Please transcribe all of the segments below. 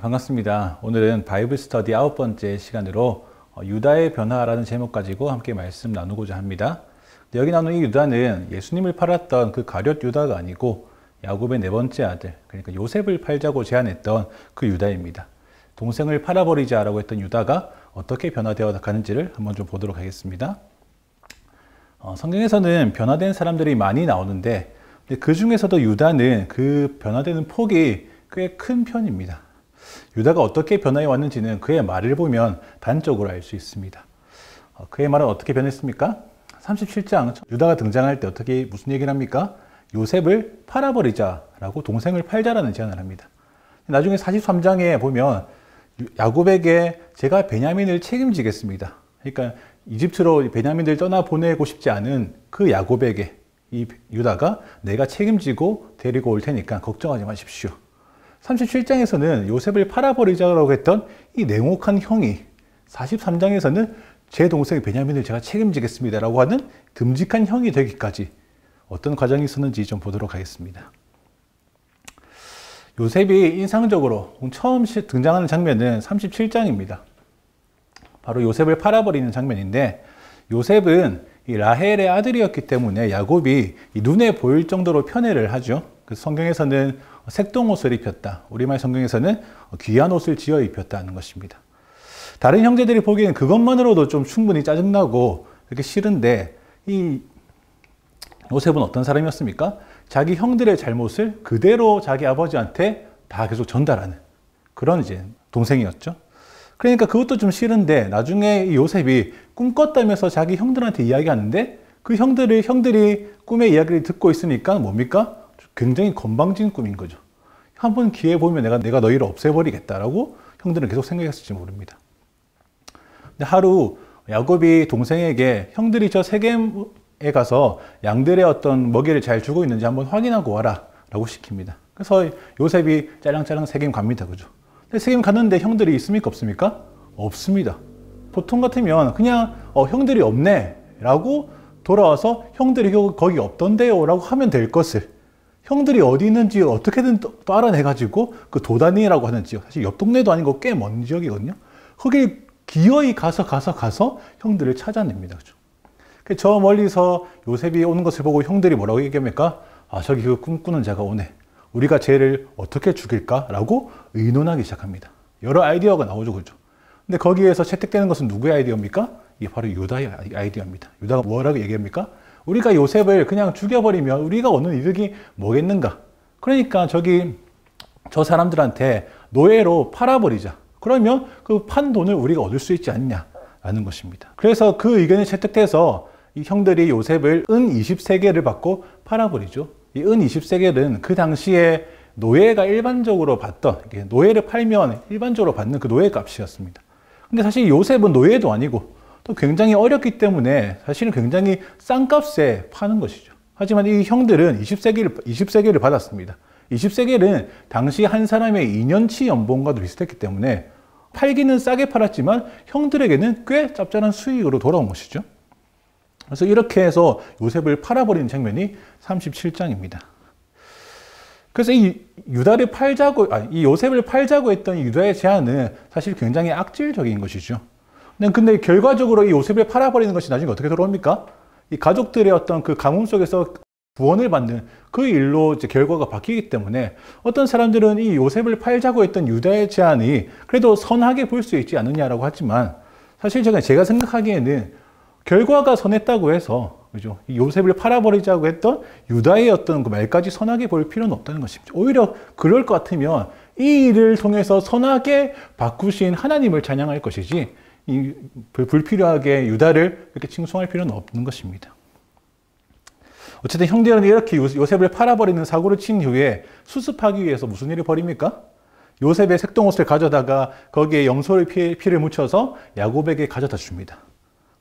반갑습니다. 오늘은 바이블 스터디 9번째 시간으로 유다의 변화라는 제목 가지고 함께 말씀 나누고자 합니다. 여기 나오는 이 유다는 예수님을 팔았던 그 가룟 유다가 아니고 야곱의 네 번째 아들, 그러니까 요셉을 팔자고 제안했던 그 유다입니다. 동생을 팔아버리자라고 했던 유다가 어떻게 변화되어 가는지를 한번 좀 보도록 하겠습니다. 성경에서는 변화된 사람들이 많이 나오는데 그 중에서도 유다는 그 변화되는 폭이 꽤 큰 편입니다. 유다가 어떻게 변화해 왔는지는 그의 말을 보면 단적으로 알 수 있습니다. 그의 말은 어떻게 변했습니까? 37장 유다가 등장할 때 무슨 얘기를 합니까? 요셉을 팔아버리자라고 동생을 팔자라는 제안을 합니다. 나중에 43장에 보면 야곱에게 제가 베냐민을 책임지겠습니다. 그러니까 이집트로 베냐민을 떠나보내고 싶지 않은 그 야곱에게 이 유다가 내가 책임지고 데리고 올 테니까 걱정하지 마십시오. 37장에서는 요셉을 팔아버리자라고 했던 이 냉혹한 형이 43장에서는 제 동생 베냐민을 제가 책임지겠습니다라고 하는 듬직한 형이 되기까지 어떤 과정이 있었는지 좀 보도록 하겠습니다. 요셉이 인상적으로 처음 등장하는 장면은 37장입니다. 바로 요셉을 팔아버리는 장면인데, 요셉은 이 라헬의 아들이었기 때문에 야곱이 눈에 보일 정도로 편애를 하죠. 그래서 성경에서는 색동옷을 입혔다, 우리말 성경에서는 귀한 옷을 지어 입혔다는 것입니다. 다른 형제들이 보기에는 그것만으로도 좀 충분히 짜증나고 이렇게 싫은데, 이 요셉은 어떤 사람이었습니까? 자기 형들의 잘못을 그대로 자기 아버지한테 다 계속 전달하는 그런 이제 동생이었죠. 그러니까 그것도 좀 싫은데, 나중에 이 요셉이 꿈 꿨다면서 자기 형들한테 이야기하는데, 그 형들이 꿈의 이야기를 듣고 있으니까 뭡니까? 굉장히 건방진 꿈인 거죠. 한번 기회 보면 내가 너희를 없애버리겠다라고 형들은 계속 생각했을지 모릅니다. 근데 하루 야곱이 동생에게 형들이 저 세겜에 가서 양들의 어떤 먹이를 잘 주고 있는지 한번 확인하고 와라 라고 시킵니다. 그래서 요셉이 짤랑짤랑 세겜 갑니다. 그죠? 근데 세겜 갔는데 형들이 있습니까? 없습니까? 없습니다. 보통 같으면 그냥 형들이 없네 라고 돌아와서 형들이 거기 없던데요 라고 하면 될 것을, 형들이 어디 있는지 어떻게든 또 알아내가지고 그 도단이라고 하는 지역, 사실 옆 동네도 아니고 꽤 먼 지역이거든요. 거기 기어이 가서 형들을 찾아냅니다. 그죠? 저 멀리서 요셉이 오는 것을 보고 형들이 뭐라고 얘기합니까? 아, 저기 그 꿈꾸는 자가 오네. 우리가 쟤를 어떻게 죽일까? 라고 의논하기 시작합니다. 여러 아이디어가 나오죠. 그죠? 근데 거기에서 채택되는 것은 누구의 아이디어입니까? 이게 바로 유다의 아이디어입니다. 유다가 뭐라고 얘기합니까? 우리가 요셉을 그냥 죽여버리면 우리가 얻는 이득이 뭐겠는가? 그러니까 저 사람들한테 노예로 팔아버리자. 그러면 그 판 돈을 우리가 얻을 수 있지 않냐라는 것입니다. 그래서 그 의견이 채택돼서 이 형들이 요셉을 은 20세겔을 받고 팔아버리죠. 이 은 20세겔은 그 당시에 노예가 일반적으로 받던, 노예를 팔면 일반적으로 받는 그 노예 값이었습니다. 근데 사실 요셉은 노예도 아니고 또 굉장히 어렵기 때문에 사실은 굉장히 싼 값에 파는 것이죠. 하지만 이 형들은 20세겔을 받았습니다. 20세겔은 당시 한 사람의 2년치 연봉과도 비슷했기 때문에 팔기는 싸게 팔았지만 형들에게는 꽤 짭짤한 수익으로 돌아온 것이죠. 그래서 이렇게 해서 요셉을 팔아버리는 장면이 37장입니다. 그래서 이 요셉을 팔자고 했던 유다의 제안은 사실 굉장히 악질적인 것이죠. 근데 결과적으로 이 요셉을 팔아버리는 것이 나중에 어떻게 돌아옵니까? 이 가족들의 어떤 그 가뭄 속에서 구원을 받는 그 일로 이제 결과가 바뀌기 때문에 어떤 사람들은 이 요셉을 팔자고 했던 유다의 제안이 그래도 선하게 볼 수 있지 않느냐라고 하지만, 사실 제가 생각하기에는 결과가 선했다고 해서, 그죠? 이 요셉을 팔아버리자고 했던 유다의 어떤 그 말까지 선하게 볼 필요는 없다는 것입니다. 오히려 그럴 것 같으면 이 일을 통해서 선하게 바꾸신 하나님을 찬양할 것이지, 불필요하게 유다를 이렇게 칭송할 필요는 없는 것입니다. 어쨌든 형들은 이렇게 요셉을 팔아버리는 사고를 친 후에 수습하기 위해서 무슨 일을 벌입니까? 요셉의 색동옷을 가져다가 거기에 영소의 피를 묻혀서 야곱에게 가져다 줍니다.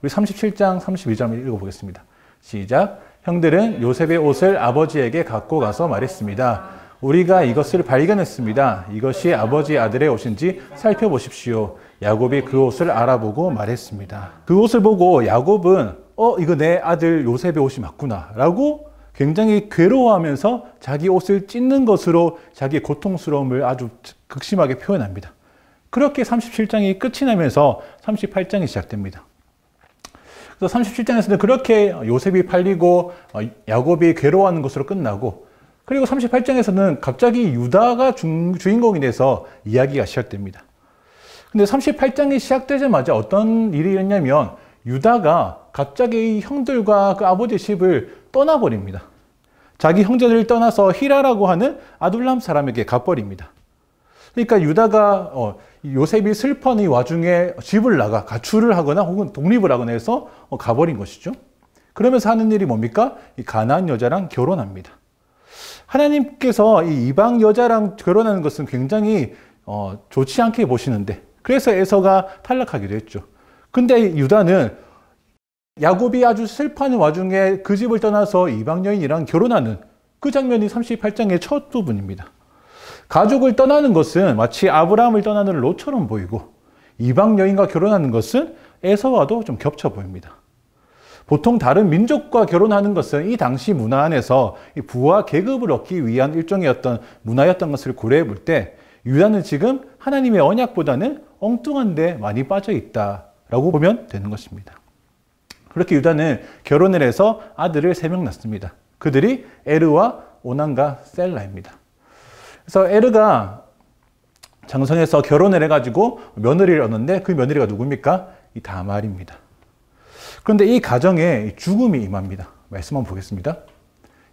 우리 37장 32절을 읽어보겠습니다. 시작. 형들은 요셉의 옷을 아버지에게 갖고 가서 말했습니다. 우리가 이것을 발견했습니다. 이것이 아버지 아들의 옷인지 살펴보십시오. 야곱이 그 옷을 알아보고 말했습니다. 그 옷을 보고 야곱은 이거 내 아들 요셉의 옷이 맞구나 라고 굉장히 괴로워하면서 자기 옷을 찢는 것으로 자기의 고통스러움을 아주 극심하게 표현합니다. 그렇게 37장이 끝이 나면서 38장이 시작됩니다. 그래서 37장에서는 그렇게 요셉이 팔리고 야곱이 괴로워하는 것으로 끝나고, 그리고 38장에서는 갑자기 유다가 주인공이 돼서 이야기가 시작됩니다. 근데 38장이 시작되자마자 어떤 일이 일어나냐면 유다가 갑자기 형들과 그 아버지 집을 떠나버립니다. 자기 형제들을 떠나서 히라라고 하는 아둘람 사람에게 가버립니다. 그러니까 유다가 요셉이 슬퍼하는 이 와중에 집을 나가 가출을 하거나 혹은 독립을 하거나 해서 가버린 것이죠. 그러면서 하는 일이 뭡니까? 이 가나안 여자랑 결혼합니다. 하나님께서 이 이방 여자랑 결혼하는 것은 굉장히 좋지 않게 보시는데, 그래서 에서가 탈락하기도 했죠. 근데 유다는 야곱이 아주 슬퍼하는 와중에 그 집을 떠나서 이방 여인이랑 결혼하는 그 장면이 38장의 첫 부분입니다. 가족을 떠나는 것은 마치 아브라함을 떠나는 롯처럼 보이고, 이방 여인과 결혼하는 것은 에서와도 좀 겹쳐 보입니다. 보통 다른 민족과 결혼하는 것은 이 당시 문화 안에서 부와 계급을 얻기 위한 일종의 어떤 문화였던 것을 고려해 볼 때, 유다는 지금 하나님의 언약보다는 엉뚱한 데 많이 빠져 있다라고 보면 되는 것입니다. 그렇게 유다는 결혼을 해서 아들을 3명 낳습니다. 그들이 에르와 오난과 셀라입니다. 그래서 에르가 장성해서 결혼을 해가지고 며느리를 얻는데, 그 며느리가 누굽니까? 이 다말입니다. 그런데 이 가정에 죽음이 임합니다. 말씀 한번 보겠습니다.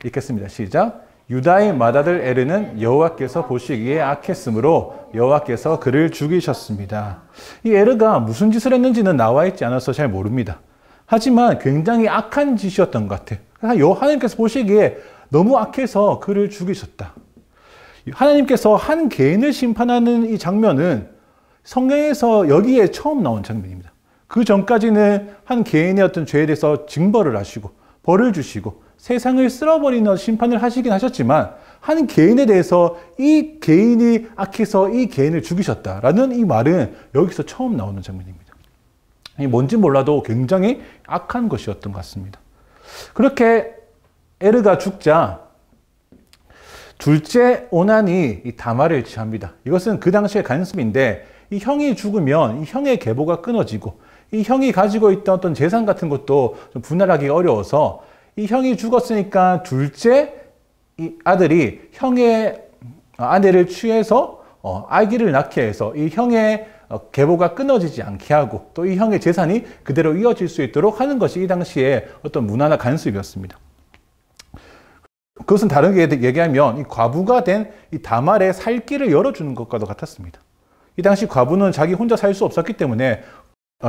읽겠습니다. 시작. 유다의 맏아들 에르는 여호와께서 보시기에 악했으므로 여호와께서 그를 죽이셨습니다. 이 에르가 무슨 짓을 했는지는 나와 있지 않아서 잘 모릅니다. 하지만 굉장히 악한 짓이었던 것 같아요. 하나님께서 보시기에 너무 악해서 그를 죽이셨다. 하나님께서 한 개인을 심판하는 이 장면은 성경에서 여기에 처음 나온 장면입니다. 그 전까지는 한 개인의 어떤 죄에 대해서 징벌을 하시고 벌을 주시고 세상을 쓸어버리는 심판을 하시긴 하셨지만, 한 개인에 대해서 이 개인이 악해서 이 개인을 죽이셨다라는 이 말은 여기서 처음 나오는 장면입니다. 뭔지 몰라도 굉장히 악한 것이었던 것 같습니다. 그렇게 에르가 죽자 둘째 오난이 이 다말을 취합니다. 이것은 그 당시의 관습인데, 이 형이 죽으면 이 형의 계보가 끊어지고 이 형이 가지고 있던 어떤 재산 같은 것도 좀 분할하기 어려워서, 이 형이 죽었으니까 둘째 이 아들이 형의 아내를 취해서 아기를 낳게 해서 이 형의 계보가 끊어지지 않게 하고, 또 이 형의 재산이 그대로 이어질 수 있도록 하는 것이 이 당시에 어떤 문화나 관습이었습니다. 그것은 다르게 얘기하면 이 과부가 된 이 다말의 살 길을 열어주는 것과도 같았습니다. 이 당시 과부는 자기 혼자 살 수 없었기 때문에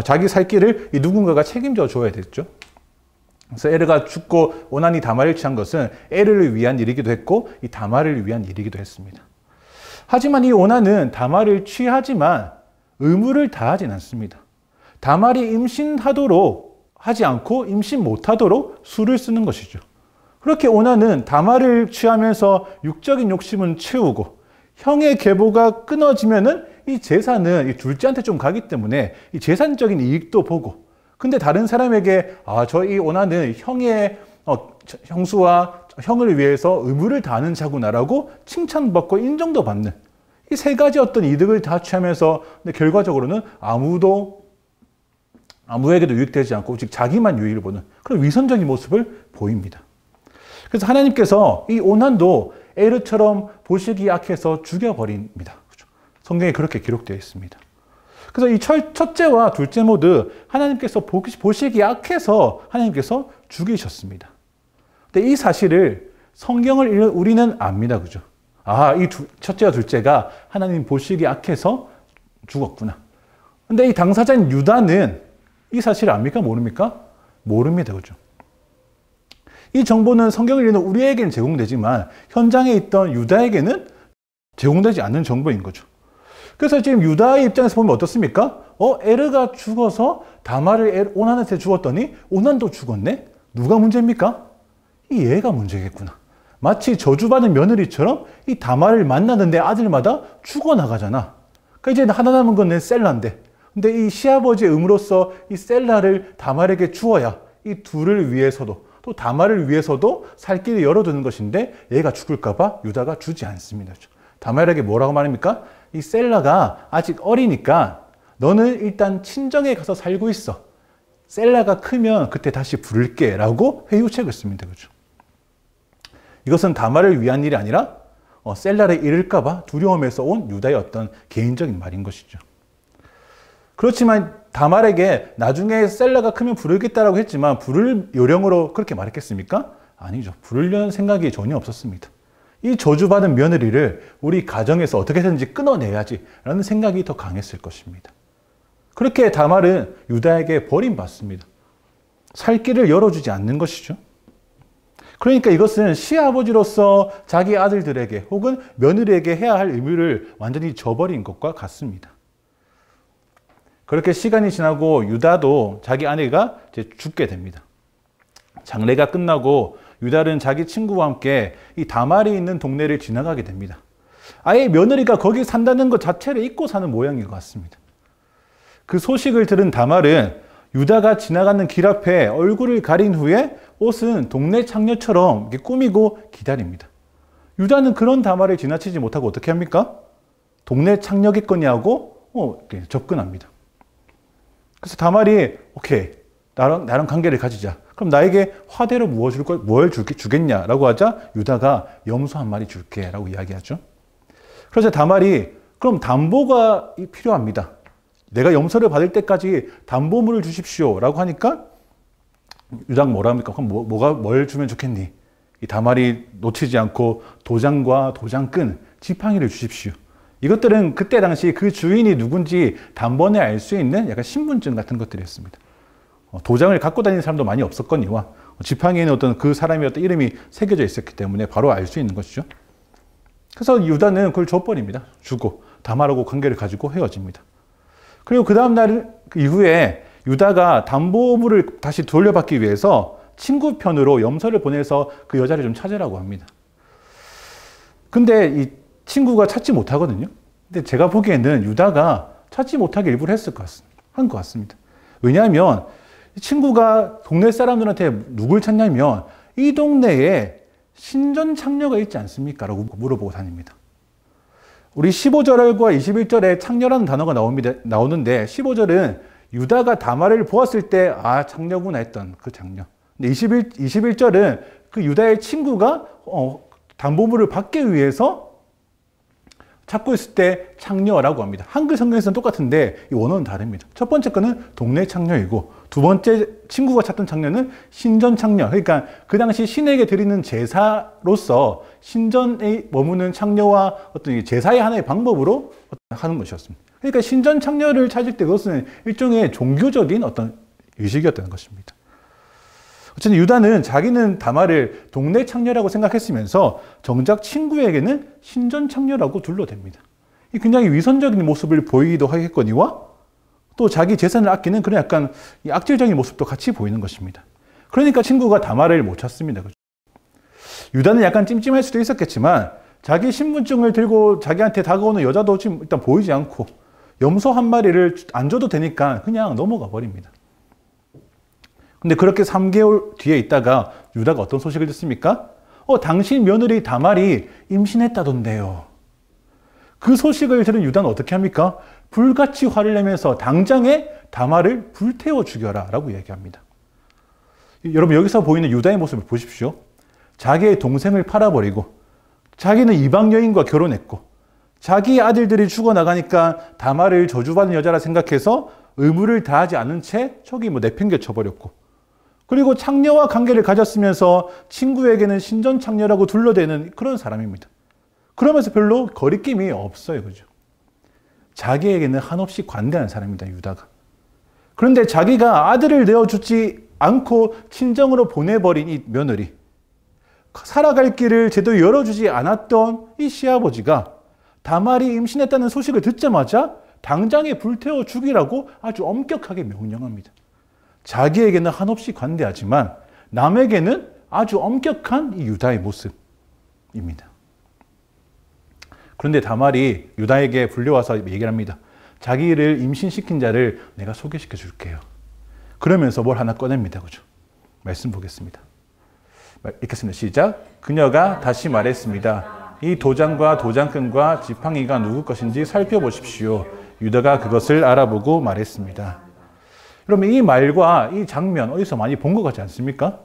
자기 살 길을 이 누군가가 책임져 줘야 됐죠. 그래서 에르가 죽고 오난이 다말을 취한 것은 에르를 위한 일이기도 했고 이 다말을 위한 일이기도 했습니다. 하지만 이 오난은 다말을 취하지만 의무를 다하진 않습니다. 다말이 임신하도록 하지 않고 임신 못하도록 수를 쓰는 것이죠. 그렇게 오난은 다말을 취하면서 육적인 욕심은 채우고, 형의 계보가 끊어지면은 이 재산은 이 둘째한테 좀 가기 때문에 이 재산적인 이익도 보고, 근데 다른 사람에게 저 이 오난은 형의 형수와 형을 위해서 의무를 다하는 자구나라고 칭찬받고 인정도 받는, 이 세 가지 어떤 이득을 다 취하면서 근데 결과적으로는 아무에게도 유익되지 않고 오직 자기만 유익을 보는 그런 위선적인 모습을 보입니다. 그래서 하나님께서 이 오난도 에르처럼 보시기 악해서 죽여버립니다. 성경에 그렇게 기록되어 있습니다. 그래서 이 첫째와 둘째 모두 하나님께서 보시기 악해서 하나님께서 죽이셨습니다. 근데 이 사실을 성경을 읽는 우리는 압니다. 그죠? 이 첫째와 둘째가 하나님 보시기 악해서 죽었구나. 근데 이 당사자인 유다는 이 사실을 압니까? 모릅니까? 모릅니다. 그죠? 이 정보는 성경을 읽는 우리에게는 제공되지만 현장에 있던 유다에게는 제공되지 않는 정보인 거죠. 그래서 지금 유다의 입장에서 보면 어떻습니까? 에르가 죽어서 다말을 오난한테 죽었더니 오난도 죽었네? 누가 문제입니까? 이 얘가 문제겠구나. 마치 저주받은 며느리처럼 이 다말을 만나는데 아들마다 죽어나가잖아. 그러니까 이제 하나 남은 건 내 셀라인데, 근데 이 시아버지의 의무로서 이 셀라를 다말에게 주어야 이 둘을 위해서도 또 다말을 위해서도 살 길을 열어두는 것인데 얘가 죽을까봐 유다가 주지 않습니다. 다말에게 뭐라고 말합니까? 이 셀라가 아직 어리니까 너는 일단 친정에 가서 살고 있어. 셀라가 크면 그때 다시 부를게 라고 회유책을 씁니다. 그죠? 이것은 다말을 위한 일이 아니라 셀라를 잃을까봐 두려움에서 온 유다의 어떤 개인적인 말인 것이죠. 그렇지만 다말에게 나중에 셀라가 크면 부르겠다라고 했지만 부를 요령으로 그렇게 말했겠습니까? 아니죠. 부르려는 생각이 전혀 없었습니다. 이 저주받은 며느리를 우리 가정에서 어떻게든지 끊어내야지 라는 생각이 더 강했을 것입니다. 그렇게 다말은 유다에게 버림받습니다. 살 길을 열어주지 않는 것이죠. 그러니까 이것은 시아버지로서 자기 아들들에게 혹은 며느리에게 해야 할 의무를 완전히 저버린 것과 같습니다. 그렇게 시간이 지나고 유다도 자기 아내가 이제 죽게 됩니다. 장례가 끝나고 유다는 자기 친구와 함께 이 다말이 있는 동네를 지나가게 됩니다. 아예 며느리가 거기 산다는 것 자체를 잊고 사는 모양인 것 같습니다. 그 소식을 들은 다말은 유다가 지나가는 길 앞에 얼굴을 가린 후에 옷은 동네 창녀처럼 이렇게 꾸미고 기다립니다. 유다는 그런 다말을 지나치지 못하고 어떻게 합니까? 동네 창녀겠거니 하고 이렇게 접근합니다. 그래서 다말이 오케이 나랑 관계를 가지자. 그럼 나에게 화대로 뭘 주겠냐라고 하자 유다가 염소 한 마리 줄게 라고 이야기하죠. 그래서 다말이 그럼 담보가 필요합니다. 내가 염소를 받을 때까지 담보물을 주십시오 라고 하니까 유다가 뭐라 합니까? 그럼 뭘 주면 좋겠니? 이 다말이 놓치지 않고 도장과 도장끈, 지팡이를 주십시오. 이것들은 그때 당시 그 주인이 누군지 단번에 알 수 있는 약간 신분증 같은 것들이었습니다. 도장을 갖고 다니는 사람도 많이 없었거니와 지팡이에는 어떤 그 사람의 어떤 이름이 새겨져 있었기 때문에 바로 알 수 있는 것이죠. 그래서 유다는 그걸 줘버립니다. 주고 다말하고 관계를 가지고 헤어집니다. 그리고 그 다음날 이후에 유다가 담보물을 다시 돌려받기 위해서 친구 편으로 염소를 보내서 그 여자를 좀 찾으라고 합니다. 근데 이 친구가 찾지 못하거든요. 근데 제가 보기에는 유다가 찾지 못하게 일부러 한 것 같습니다. 왜냐하면 이 친구가 동네 사람들한테 누굴 찾냐면 이 동네에 신전 창녀가 있지 않습니까? 라고 물어보고 다닙니다. 우리 15절과 21절에 창녀라는 단어가 나오는데 15절은 유다가 다말을 보았을 때 창녀구나 했던 그 창녀. 근데 21절은 그 유다의 친구가 담보물을 받기 위해서 찾고 있을 때 창녀라고 합니다. 한글 성경에서는 똑같은데 이 원어는 다릅니다. 첫 번째 거는 동네 창녀이고 두 번째 친구가 찾던 창녀는 신전 창녀. 그러니까 그 당시 신에게 드리는 제사로서 신전에 머무는 창녀와 어떤 제사의 하나의 방법으로 하는 것이었습니다. 그러니까 신전 창녀를 찾을 때 그것은 일종의 종교적인 어떤 의식이었다는 것입니다. 어쨌든 유다는 자기는 다말을 동네 창녀라고 생각했으면서 정작 친구에게는 신전 창녀라고 둘러댑니다. 이 굉장히 위선적인 모습을 보이기도 하겠거니와 또 자기 재산을 아끼는 그런 약간 악질적인 모습도 같이 보이는 것입니다. 그러니까 친구가 다말을 못 찾습니다. 유다는 약간 찜찜할 수도 있었겠지만 자기 신분증을 들고 자기한테 다가오는 여자도 지금 일단 보이지 않고 염소 한 마리를 안 줘도 되니까 그냥 넘어가 버립니다. 근데 그렇게 3개월 뒤에 있다가 유다가 어떤 소식을 듣습니까? 당신 며느리 다말이 임신했다던데요. 그 소식을 들은 유다는 어떻게 합니까? 불같이 화를 내면서 당장에 다말을 불태워 죽여라 라고 얘기합니다. 여러분 여기서 보이는 유다의 모습을 보십시오. 자기의 동생을 팔아버리고 자기는 이방 여인과 결혼했고 자기 아들들이 죽어나가니까 다말을 저주받는 여자라 생각해서 의무를 다하지 않은 채 척이 내팽개쳐버렸고 그리고 창녀와 관계를 가졌으면서 친구에게는 신전 창녀라고 둘러대는 그런 사람입니다. 그러면서 별로 거리낌이 없어요. 그죠? 자기에게는 한없이 관대한 사람입니다. 유다가. 그런데 자기가 아들을 내어주지 않고 친정으로 보내버린 이 며느리, 살아갈 길을 제대로 열어주지 않았던 이 시아버지가 다말이 임신했다는 소식을 듣자마자 당장에 불태워 죽이라고 아주 엄격하게 명령합니다. 자기에게는 한없이 관대하지만 남에게는 아주 엄격한 이 유다의 모습입니다. 그런데 다말이 유다에게 불려와서 얘기를 합니다. 자기를 임신시킨 자를 내가 소개시켜 줄게요. 그러면서 뭘 하나 꺼냅니다. 그죠? 말씀 보겠습니다. 읽겠습니다. 시작. 그녀가 다시 말했습니다. 이 도장과 도장끈과 지팡이가 누구 것인지 살펴보십시오. 유다가 그것을 알아보고 말했습니다. 그러면 이 말과 이 장면 어디서 많이 본 것 같지 않습니까?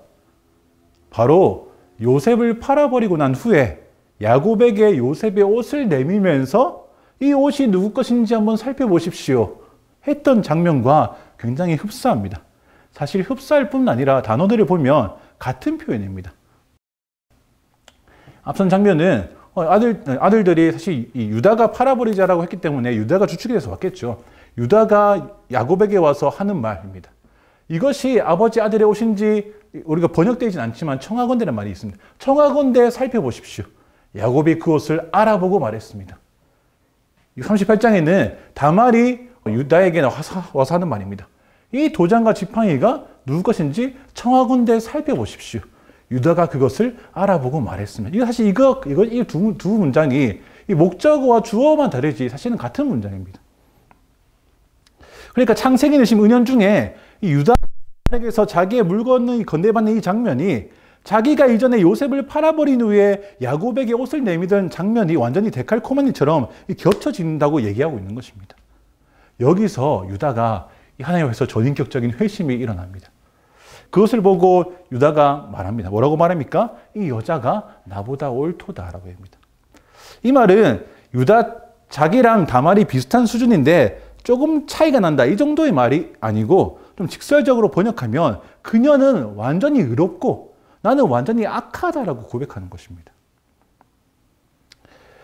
바로 요셉을 팔아버리고 난 후에 야곱에게 요셉의 옷을 내밀면서 이 옷이 누구 것인지 한번 살펴보십시오 했던 장면과 굉장히 흡사합니다. 사실 흡사할 뿐 아니라 단어들을 보면 같은 표현입니다. 앞선 장면은 아들들이 사실 이 유다가 팔아버리자라고 했기 때문에 유다가 주축이 돼서 왔겠죠. 유다가 야곱에게 와서 하는 말입니다. 이것이 아버지 아들의 옷인지 우리가 번역되진 않지만 청하건대라는 말이 있습니다. 청하건대 살펴보십시오. 야곱이 그 옷을 알아보고 말했습니다. 38장에는 다말이 유다에게 와서 하는 말입니다. 이 도장과 지팡이가 누구 것인지 청하건대 살펴보십시오. 유다가 그것을 알아보고 말했습니다. 이거 사실 이 두 문장이 이 목적어와 주어만 다르지 사실은 같은 문장입니다. 그러니까 창세기 내심 은연 중에 이 유다에게서 자기의 물건을 건네받는 이 장면이 자기가 이전에 요셉을 팔아버린 후에 야곱에게 옷을 내밀던 장면이 완전히 데칼코마니처럼 겹쳐진다고 얘기하고 있는 것입니다. 여기서 유다가 하나님 앞에서 전인격적인 회심이 일어납니다. 그것을 보고 유다가 말합니다. 뭐라고 말합니까? 이 여자가 나보다 옳도다라고 합니다. 이 말은 유다 자기랑 다말이 비슷한 수준인데 조금 차이가 난다 이 정도의 말이 아니고 좀 직설적으로 번역하면 그녀는 완전히 의롭고 나는 완전히 악하다라고 고백하는 것입니다.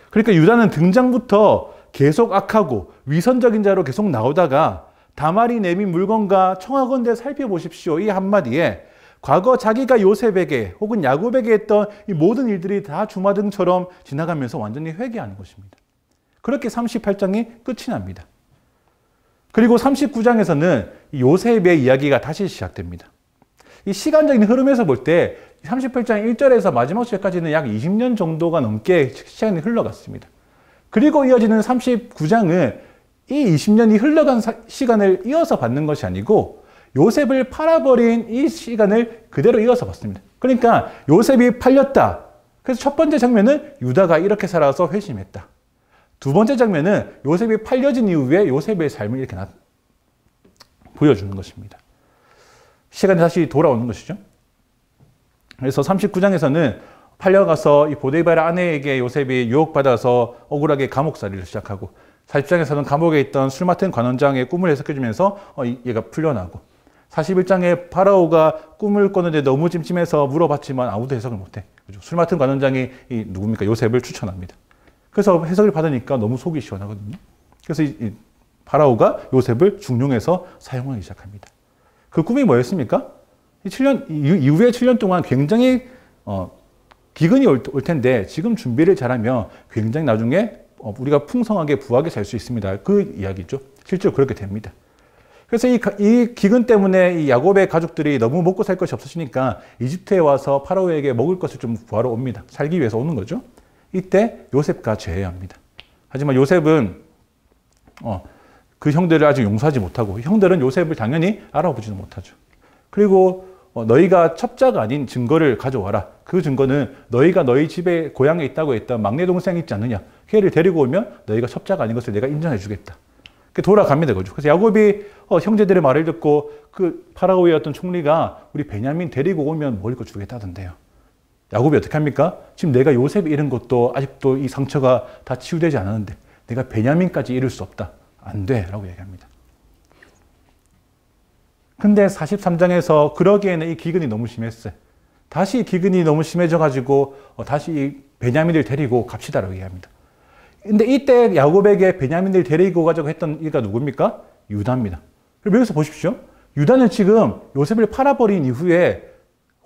그러니까 유다는 등장부터 계속 악하고 위선적인 자로 계속 나오다가 다말이 내민 물건과 청하건대 살펴보십시오 이 한마디에 과거 자기가 요셉에게 혹은 야곱에게 했던 이 모든 일들이 다 주마등처럼 지나가면서 완전히 회개하는 것입니다. 그렇게 38장이 끝이 납니다. 그리고 39장에서는 요셉의 이야기가 다시 시작됩니다. 이 시간적인 흐름에서 볼 때 38장 1절에서 마지막 절까지는 약 20년 정도가 넘게 시간이 흘러갔습니다. 그리고 이어지는 39장은 이 20년이 흘러간 시간을 이어서 받는 것이 아니고 요셉을 팔아버린 이 시간을 그대로 이어서 받습니다. 그러니까 요셉이 팔렸다. 그래서 첫 번째 장면은 유다가 이렇게 살아서 회심했다. 두 번째 장면은 요셉이 팔려진 이후에 요셉의 삶을 이렇게 보여주는 것입니다. 시간이 다시 돌아오는 것이죠. 그래서 39장에서는 팔려가서 이 보디발 아내에게 요셉이 유혹받아서 억울하게 감옥살이를 시작하고 40장에서는 감옥에 있던 술 맡은 관원장의 꿈을 해석해주면서 얘가 풀려나고 41장에 파라오가 꿈을 꿨는데 너무 찜찜해서 물어봤지만 아무도 해석을 못해. 술 맡은 관원장이 누굽니까? 요셉을 추천합니다. 그래서 해석을 받으니까 너무 속이 시원하거든요. 그래서 이 파라오가 요셉을 중용해서 사용하기 시작합니다. 그 꿈이 뭐였습니까? 이후에 7년 동안 굉장히 기근이 올 텐데 지금 준비를 잘하면 굉장히 나중에 우리가 풍성하게 부하게 살 수 있습니다. 그 이야기죠. 실제로 그렇게 됩니다. 그래서 이 기근 때문에 이 야곱의 가족들이 너무 먹고 살 것이 없으시니까 이집트에 와서 파라오에게 먹을 것을 좀 구하러 옵니다. 살기 위해서 오는 거죠. 이때 요셉과 재회합니다. 하지만 요셉은 그 형들을 아직 용서하지 못하고 형들은 요셉을 당연히 알아보지도 못하죠. 그리고 너희가 첩자가 아닌 증거를 가져와라. 그 증거는 너희가 너희 집에 고향에 있다고 했던 막내 동생이 있지 않느냐. 걔를 데리고 오면 너희가 첩자가 아닌 것을 내가 인정해 주겠다. 돌아갑니다. 그래서 야곱이 형제들의 말을 듣고 그 파라오의 어떤 총리가 우리 베냐민 데리고 오면 먹을 거 주겠다던데요. 야곱이 어떻게 합니까? 지금 내가 요셉 잃은 것도 아직도 이 상처가 다 치유되지 않았는데 내가 베냐민까지 잃을 수 없다. 안 돼. 라고 얘기합니다. 근데 43장에서 그러기에는 이 기근이 너무 심했어요. 다시 기근이 너무 심해져가지고 다시 이 베냐민을 데리고 갑시다라고 얘기합니다. 근데 이때 야곱에게 베냐민을 데리고 가자고 했던 이가 누굽니까? 유다입니다. 그럼 여기서 보십시오. 유다는 지금 요셉을 팔아버린 이후에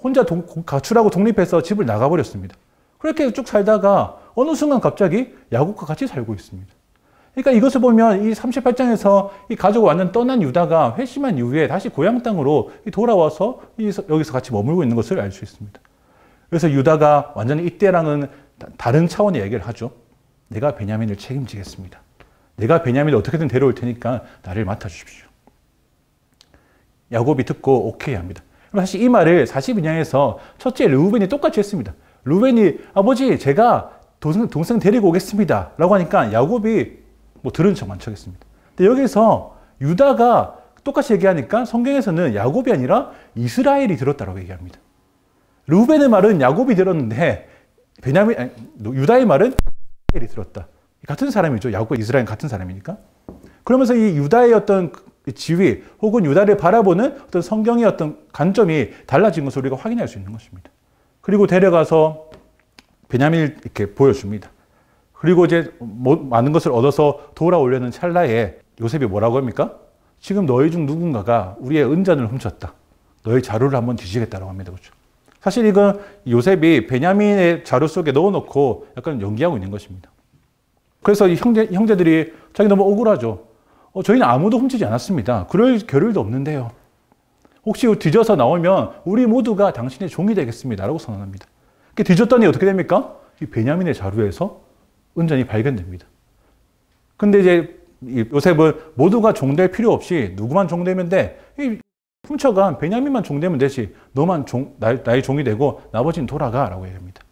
혼자 가출하고 독립해서 집을 나가버렸습니다. 그렇게 쭉 살다가 어느 순간 갑자기 야곱과 같이 살고 있습니다. 그러니까 이것을 보면 이 38장에서 이 가족을 완전 떠난 유다가 회심한 이후에 다시 고향 땅으로 돌아와서 여기서 같이 머물고 있는 것을 알 수 있습니다. 그래서 유다가 완전히 이때랑은 다른 차원의 얘기를 하죠. 내가 베냐민을 책임지겠습니다. 내가 베냐민을 어떻게든 데려올 테니까 나를 맡아주십시오. 야곱이 듣고 오케이 합니다. 사실 이 말을 42장에서 첫째 르우벤이 똑같이 했습니다. 르우벤이 아버지 제가 동생 데리고 오겠습니다 라고 하니까 야곱이 뭐 들은 척만 척했습니다. 근데 여기서 유다가 똑같이 얘기하니까 성경에서는 야곱이 아니라 이스라엘이 들었다라고 얘기합니다. 르우벤의 말은 야곱이 들었는데 유다의 말은 이스라엘이 들었다. 같은 사람이죠. 야곱과 이스라엘은 같은 사람이니까. 그러면서 이 유다의 어떤 지위 혹은 유다를 바라보는 어떤 성경의 어떤 관점이 달라진 것을 우리가 확인할 수 있는 것입니다. 그리고 데려가서 베냐민을 이렇게 보여줍니다. 그리고 이제 많은 것을 얻어서 돌아오려는 찰나에 요셉이 뭐라고 합니까? 지금 너희 중 누군가가 우리의 은잔을 훔쳤다. 너희 자루를 한번 뒤지겠다라고 합니다. 그렇죠? 사실 이건 요셉이 베냐민의 자루 속에 넣어놓고 약간 연기하고 있는 것입니다. 그래서 이 형제들이 자기 너무 억울하죠. 저희는 아무도 훔치지 않았습니다. 그럴 겨를도 없는데요. 혹시 뒤져서 나오면 우리 모두가 당신의 종이 되겠습니다. 라고 선언합니다. 뒤졌더니 어떻게 됩니까? 이 베냐민의 자루에서 은잔이 발견됩니다. 근데 이제 요셉은 모두가 종될 필요 없이 누구만 종되면 돼. 훔쳐간 베냐민만 종되면 되지. 너만 나의 종이 되고 나머지는 돌아가. 라고 얘기합니다.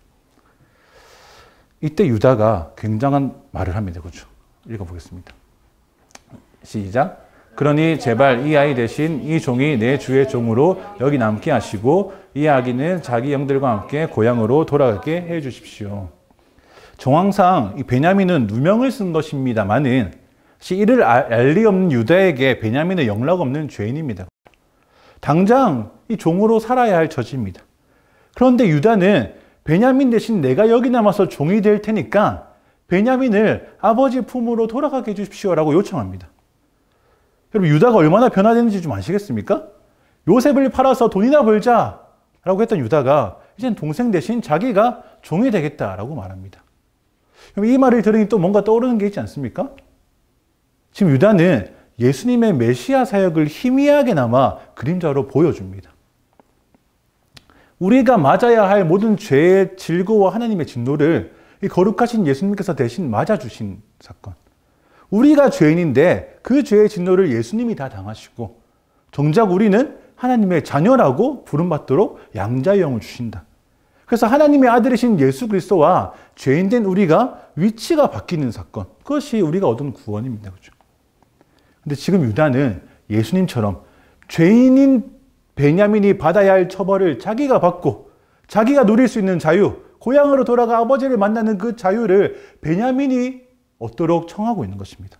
이때 유다가 굉장한 말을 합니다. 그렇죠? 읽어보겠습니다. 시작. 그러니 제발 이 아이 대신 이 종이 내 주의 종으로 여기 남게 하시고 이 아기는 자기 형들과 함께 고향으로 돌아가게 해 주십시오. 정황상 이 베냐민은 누명을 쓴 것입니다만은 이를 알 리 없는 유다에게 베냐민은 영락 없는 죄인입니다. 당장 이 종으로 살아야 할 처지입니다. 그런데 유다는 베냐민 대신 내가 여기 남아서 종이 될 테니까 베냐민을 아버지 품으로 돌아가게 해주십시오라고 요청합니다. 여러분 유다가 얼마나 변화되는지 좀 아시겠습니까? 요셉을 팔아서 돈이나 벌자라고 했던 유다가 이젠 동생 대신 자기가 종이 되겠다라고 말합니다. 이 말을 들으니 또 뭔가 떠오르는 게 있지 않습니까? 지금 유다는 예수님의 메시아 사역을 희미하게나마 그림자로 보여줍니다. 우리가 맞아야 할 모든 죄의 질고와 하나님의 진노를 이 거룩하신 예수님께서 대신 맞아주신 사건. 우리가 죄인인데 그 죄의 진노를 예수님이 다 당하시고 정작 우리는 하나님의 자녀라고 부름받도록 양자의 영을 주신다. 그래서 하나님의 아들이신 예수 그리스도와 죄인된 우리가 위치가 바뀌는 사건. 그것이 우리가 얻은 구원입니다. 그렇죠? 근데 지금 유다는 예수님처럼 죄인인 베냐민이 받아야 할 처벌을 자기가 받고 자기가 누릴 수 있는 자유, 고향으로 돌아가 아버지를 만나는 그 자유를 베냐민이 얻도록 청하고 있는 것입니다.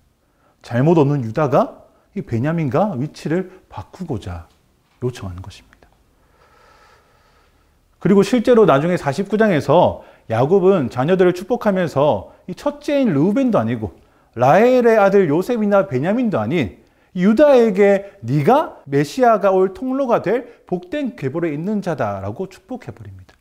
잘못 얻는 유다가 이 베냐민과 위치를 바꾸고자 요청하는 것입니다. 그리고 실제로 나중에 49장에서 야곱은 자녀들을 축복하면서 이 첫째인 르우벤도 아니고 라헬의 아들 요셉이나 베냐민도 아닌 유다에게 네가 메시아가 올 통로가 될 복된 계보에 있는 자다라고 축복해버립니다.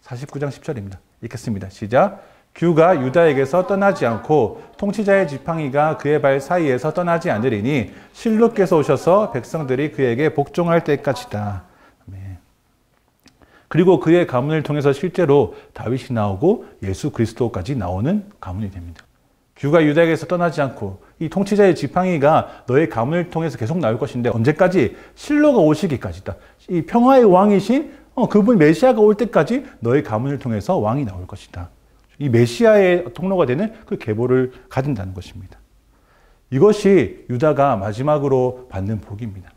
49장 10절입니다. 읽겠습니다. 시작. 규가 유다에게서 떠나지 않고 통치자의 지팡이가 그의 발 사이에서 떠나지 않으리니 실로께서 오셔서 백성들이 그에게 복종할 때까지다. 아멘. 그리고 그의 가문을 통해서 실제로 다윗이 나오고 예수 그리스도까지 나오는 가문이 됩니다. 규가 유다에게서 떠나지 않고 이 통치자의 지팡이가 너의 가문을 통해서 계속 나올 것인데 언제까지? 실로가 오시기까지다. 이 평화의 왕이신 그분 메시아가 올 때까지 너의 가문을 통해서 왕이 나올 것이다. 이 메시아의 통로가 되는 그 계보를 가진다는 것입니다. 이것이 유다가 마지막으로 받는 복입니다.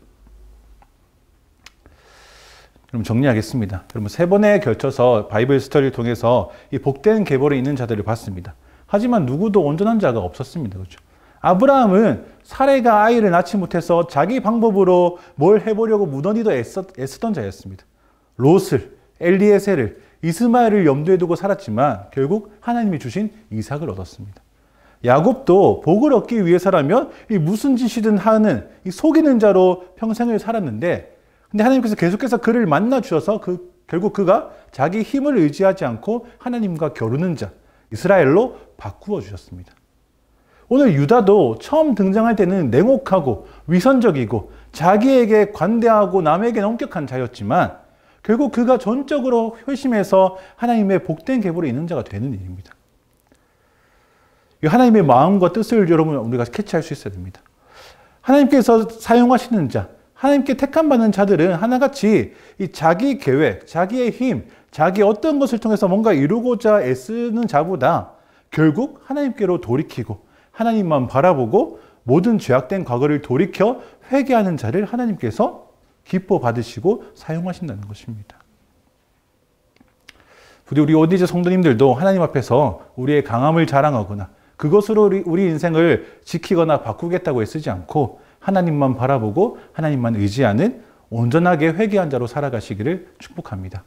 그럼 정리하겠습니다. 여러분 세 번에 걸쳐서 바이블 스터디를 통해서 이 복된 계보에 있는 자들을 봤습니다. 하지만 누구도 온전한 자가 없었습니다. 그렇죠? 아브라함은 사레가 아이를 낳지 못해서 자기 방법으로 뭘 해보려고 무던히도 애쓰던 자였습니다. 롯을, 엘리에셀을, 이스마엘을 염두에 두고 살았지만 결국 하나님이 주신 이삭을 얻었습니다. 야곱도 복을 얻기 위해서라면 무슨 짓이든 하는 속이는 자로 평생을 살았는데 근데 하나님께서 계속해서 그를 만나 주셔서 결국 그가 자기 힘을 의지하지 않고 하나님과 겨루는 자, 이스라엘로 바꾸어 주셨습니다. 오늘 유다도 처음 등장할 때는 냉혹하고 위선적이고 자기에게 관대하고 남에게 엄격한 자였지만 결국 그가 전적으로 회심해서 하나님의 복된 계보에 있는 자가 되는 일입니다. 하나님의 마음과 뜻을 여러분 우리가 캐치할 수 있어야 됩니다. 하나님께서 사용하시는 자, 하나님께 택함받는 자들은 하나같이 이 자기 계획, 자기의 힘, 자기 어떤 것을 통해서 뭔가 이루고자 애쓰는 자보다 결국 하나님께로 돌이키고 하나님만 바라보고 모든 죄악된 과거를 돌이켜 회개하는 자를 하나님께서 기뻐 받으시고 사용하신다는 것입니다. 부디 우리 온리즈 성도님들도 하나님 앞에서 우리의 강함을 자랑하거나 그것으로 우리 인생을 지키거나 바꾸겠다고 애쓰지 않고 하나님만 바라보고 하나님만 의지하는 온전하게 회개한 자로 살아가시기를 축복합니다.